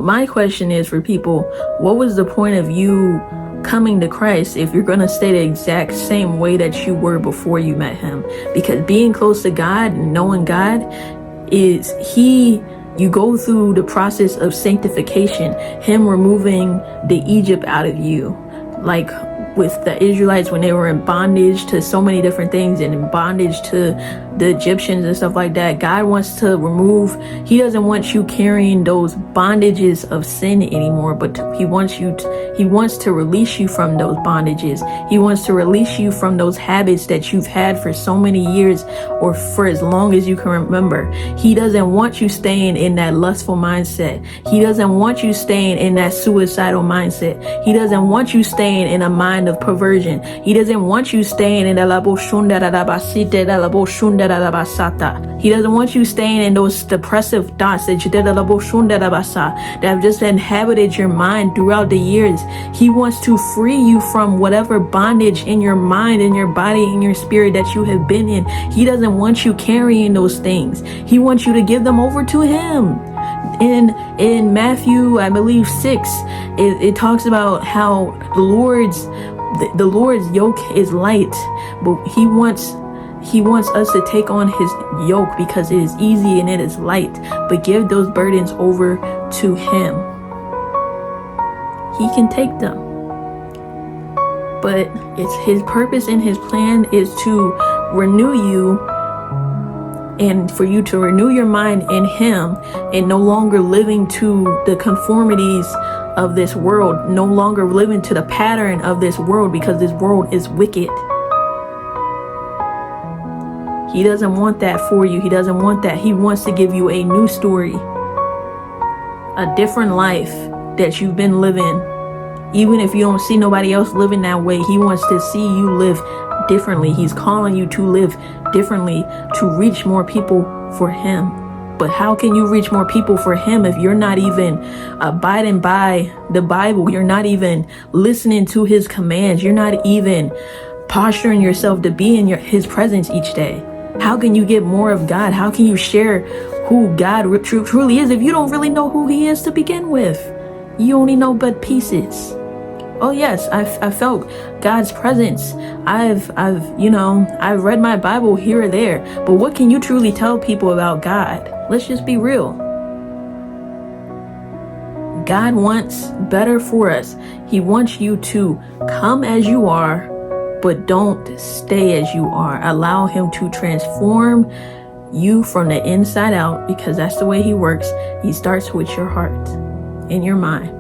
My question is for people, what was the point of you coming to Christ if you're going to stay the exact same way that you were before you met him? Because being close to God and knowing God is you go through the process of sanctification, him removing the Egypt out of you. Like with the Israelites when they were in bondage to so many different things and in bondage to the Egyptians and stuff like that, God wants to remove, he doesn't want you carrying those bondages of sin anymore, but he wants to release you from those bondages. He wants to release you from those habits that you've had for so many years or for as long as you can remember. He doesn't want you staying in that lustful mindset. He doesn't want you staying in that suicidal mindset. He doesn't want you staying in a mind of perversion. He doesn't want you staying in he doesn't want you staying in those depressive thoughts that have just inhabited your mind throughout the years. He wants to free you from whatever bondage in your mind, in your body, in your spirit that you have been in. He doesn't want you carrying those things. He wants you to give them over to him. In Matthew, I believe 6, it talks about how the Lord's yoke is light, but he wants us to take on his yoke because it is easy and it is light, but give those burdens over to him. He can take them. But it's his purpose and his plan is to renew you and for you to renew your mind in him and no longer living to the conformities of this world, no longer living to the pattern of this world because this world is wicked. He doesn't want that for you. He doesn't want that. He wants to give you a new story, a different life that you've been living. Even if you don't see nobody else living that way, he wants to see you live differently. He's calling you to live differently, to reach more people for him. But how can you reach more people for him if you're not even abiding by the Bible? You're not even listening to his commands. You're not even posturing yourself to be in his presence each day. How can you get more of God? How can you share who God truly is if you don't really know who he is to begin with? You only know but pieces. Oh yes, I felt God's presence. I've read my Bible here or there, but what can you truly tell people about God? Let's just be real. God wants better for us. He wants you to come as you are, but don't stay as you are. Allow him to transform you from the inside out, because that's the way he works. He starts with your heart and your mind.